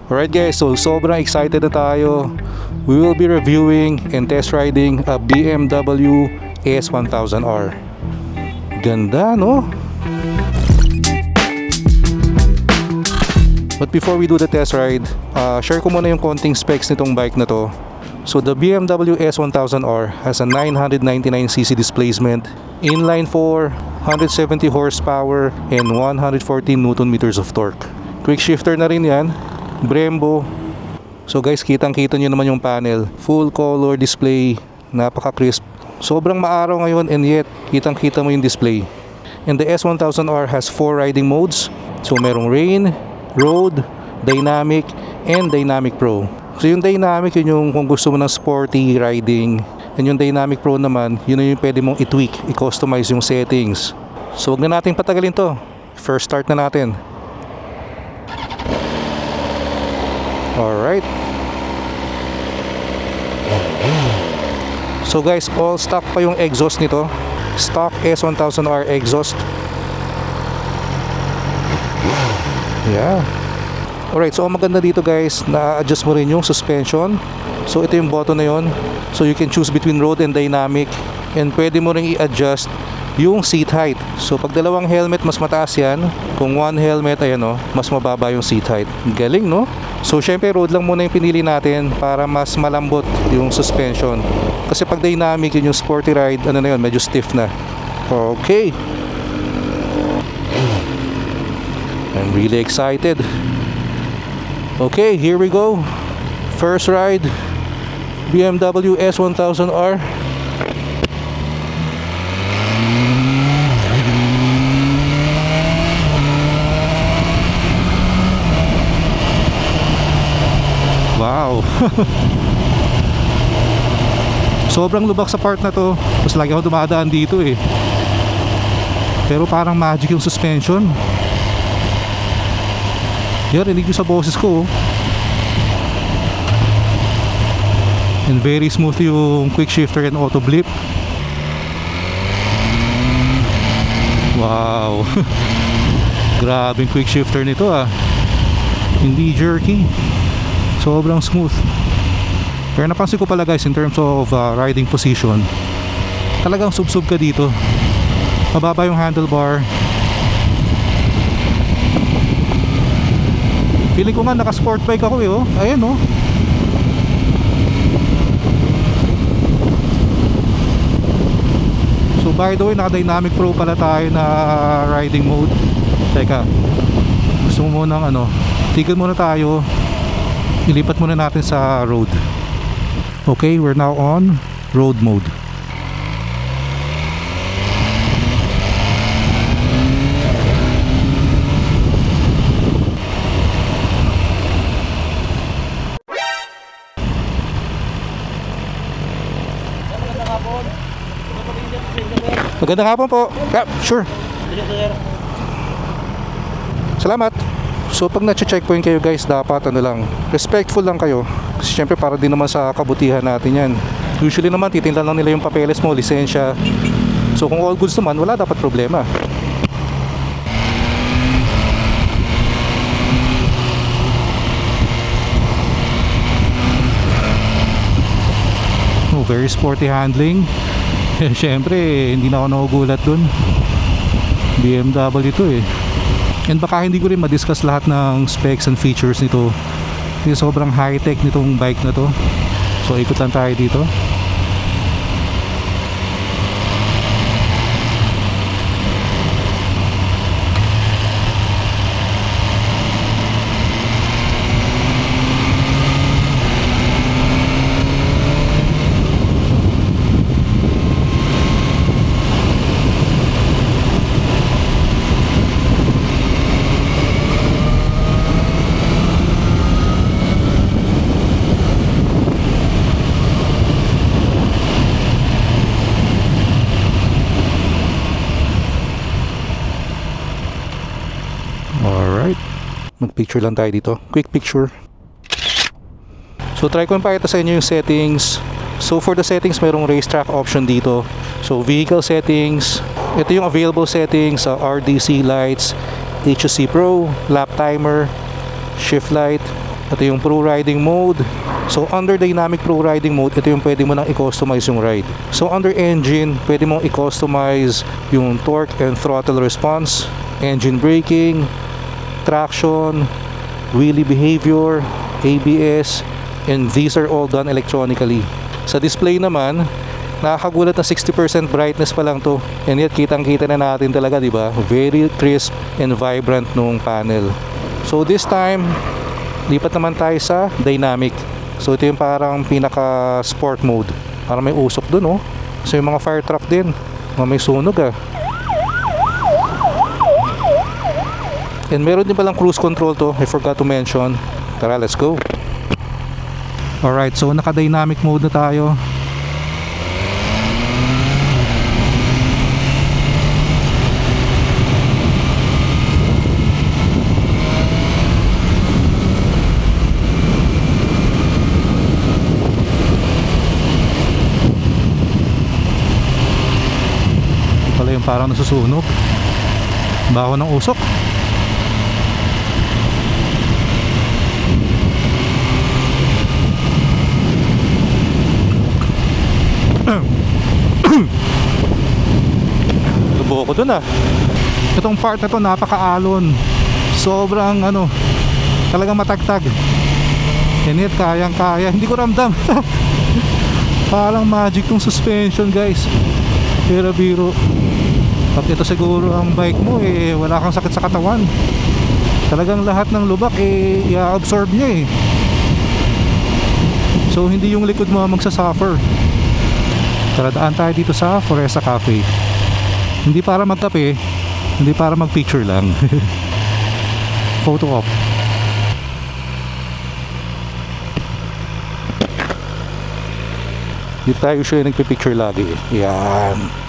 Alright guys, so sobrang excited na tayo. We will be reviewing and test riding a BMW S1000R. Ganda, no? But before we do the test ride, share ko muna yung konting specs nitong bike na to. So the BMW S1000R has a 999cc displacement, inline 4, 170 horsepower, and 114 Nm of torque. Quick shifter na rin yan, Brembo. So guys, kitang-kita nyo naman yung panel. Full color display, napaka-crisp. Sobrang maaraw ngayon and yet, kitang-kita mo yung display. And the S1000R has 4 riding modes. So merong Rain, Road, Dynamic, and Dynamic Pro. So yung Dynamic, yun yung kung gusto mo ng sporty riding. And yung Dynamic Pro naman, yun yung pwede mong i-tweak, i-customize yung settings. So wag na natin patagalin to. First start na natin. Alright. So guys, all stock pa yung exhaust nito. Stock S1000R exhaust. Yeah. Alright, so ang maganda dito guys, na-adjust mo rin yung suspension. So ito yung button na yun. So you can choose between road and dynamic. And pwede mo rin i-adjust yung seat height. So pag dalawang helmet, mas mataas yan. Kung one helmet, ayan o, mas mababa yung seat height. Galing, no? So syempre road lang muna yung pinili natin para mas malambot yung suspension. Kasi pag dynamic, yun yung sporty ride, ano na yun, medyo stiff na. Okay. I'm really excited. Okay, here we go. First ride, BMW S1000R. Wow. Sobrang lubak sa part na to. Mas lagi ako dumadaan dito eh. Pero parang magic yung suspension. Yan, rinig ko sa boses ko. And very smooth yung quick shifter and auto blip. Wow. Grabe yung quick shifter nito ah. Hindi jerky. Sobrang smooth. Pero napansin ko pala guys, in terms of riding position, talagang sub-sub ka dito. Mababa yung handlebar. Feeling ko nga naka-sport bike ako eh, oh. Ayan oh. So by the way, naka-Dynamic Pro pala tayo na riding mode. Teka, gusto mo munang ano, tigil muna tayo. Ilipat muna natin sa road. Okay, we're now on road mode. Magandang hapon po. Yeah, sure. Salamat. So pag na-checkpoint kayo guys, dapat ano lang, respectful lang kayo. Kasi syempre para din naman sa kabutihan natin yan. Usually naman titingnan lang nila yung papeles mo, lisensya. So kung all goods naman, wala dapat problema. Oh, very sporty handling. Syempre hindi na ako nagugulat dun. BMW ito eh. And baka hindi ko rin ma-discuss lahat ng specs and features nito. Kasi sobrang high-tech nitong bike na to. So ikot lang tayo dito. Mag-picture lang tayo dito. Quick picture. So try ko pakita sa inyo yung settings. So for the settings, mayroong racetrack option dito. So vehicle settings. Ito yung available settings. RDC lights, HSC Pro, lap timer, shift light, Ito yung Pro Riding Mode. So under Dynamic Pro Riding Mode, ito yung pwede mo nang i-customize yung ride. So under Engine, pwede mong i-customize yung torque and throttle response, engine braking, traction, wheelie behavior, ABS, and these are all done electronically. Sa display naman, nakakagulat na 60% brightness pa lang to, and yet kitang-kita na natin talaga, di ba? Very crisp and vibrant nung panel. So this time, lipat naman tayo sa dynamic. So ito yung parang pinaka sport mode. Parang may usok dun, oh. So yung mga fire truck din, may sunog ah. And meron din palang cruise control to, I forgot to mention. Tara, let's go. Alright, so naka dynamic mode na tayo. Yung parang nasusunog, baho ng usok. Tubo ko dun ah. Itong part na to napakaalon, sobrang talagang matagtag. Init, kayang kaya, hindi ko ramdam. Parang magic tong suspension guys, pero biro. Pag ito siguro ang bike mo wala kang sakit sa katawan, talagang lahat ng lubak i-absorb niya so hindi yung likod mo magsasuffer. Tara, daan tayo dito sa Foresta Cafe. Hindi para magkape, hindi para magpicture lang. Photo op. Dito tayo usually nagpipicture lagi. Yan.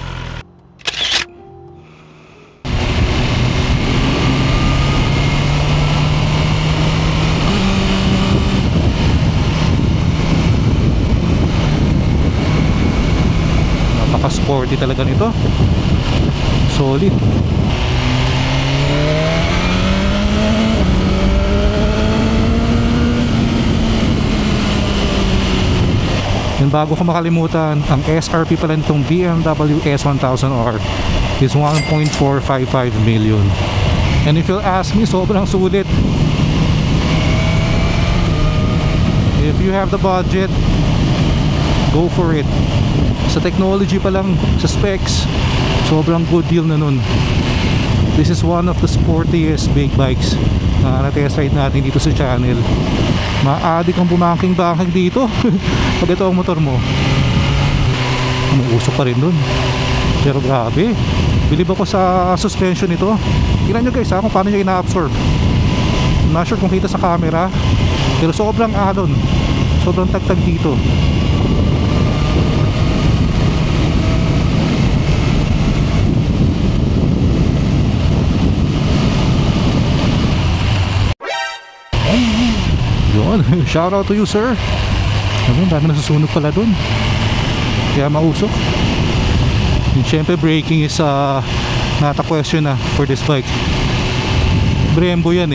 Napaka-sporty talaga nito. Solid. Yung bago ko makalimutan, ang SRP pala nitong BMW S1000R is 1.455 million. And if you'll ask me, sobrang sulit. If you have the budget, go for it. Sa technology pa lang, sa specs, sobrang good deal na nun. This is one of the sportiest big bikes na na-test ride natin dito sa channel. Ma-addict kang bumangking-bangking dito. Pag ito ang motor mo, umuusok pa rin dun. Pero grabe, bilib ako sa suspension nito. Tingnan nyo guys kung paano niya ina-absorb. I'm not sure kung kita sa camera, pero sobrang alon, sobrang tagtag dito. Shout out to you sir. Dami nasusunog pala dun, kaya mausok. And syempre braking is not a question for this bike. Brembo yan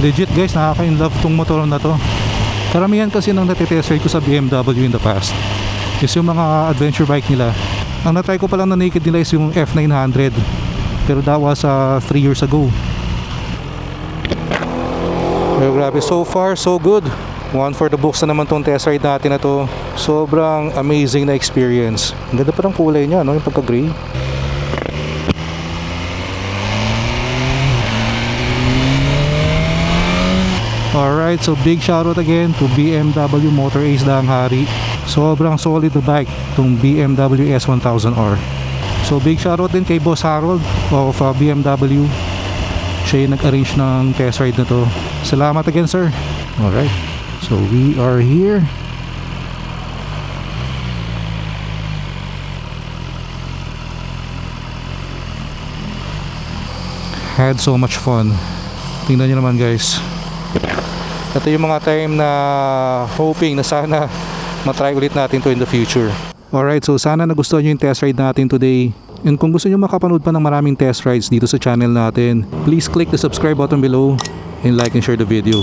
legit guys, nakaka-inlove tong motor na to. Karamihan kasi nang natitest ride ko sa BMW in the past is yung mga adventure bike nila. Ang natry ko pa lang na naked nila is yung F900, pero that was 3 years ago. Pero grabe, so far so good. One for the books na naman tong test ride natin na to. Sobrang amazing na experience. Ang ganda pa ng kulay niya, yung pagka gray. Alright, so big shoutout again to BMW Motor Ace Danghari. Sobrang solid na bike itong BMW S1000R. So big shoutout din kay Boss Harold of BMW. Siya yung nag-arrange ng test ride na to. Salamat again sir. Alright, so we are here. Had so much fun. Tingnan nyo naman guys. Ito yung mga time na hoping na sana matry ulit natin to in the future. Alright, so sana nagustuhan nyo yung test ride natin today. And kung gusto nyo makapanood pa ng maraming test rides dito sa channel natin, please click the subscribe button below and like and share the video.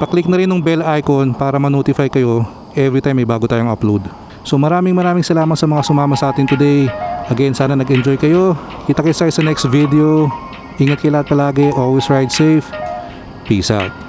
Pa-click na rin ng bell icon para ma-notify kayo every time may bago tayong upload. So maraming salamat sa mga sumama sa atin today. Again, sana nag-enjoy kayo. Kita kayo sa next video. Ingat kayo lahat palagi. Always ride safe. Peace out.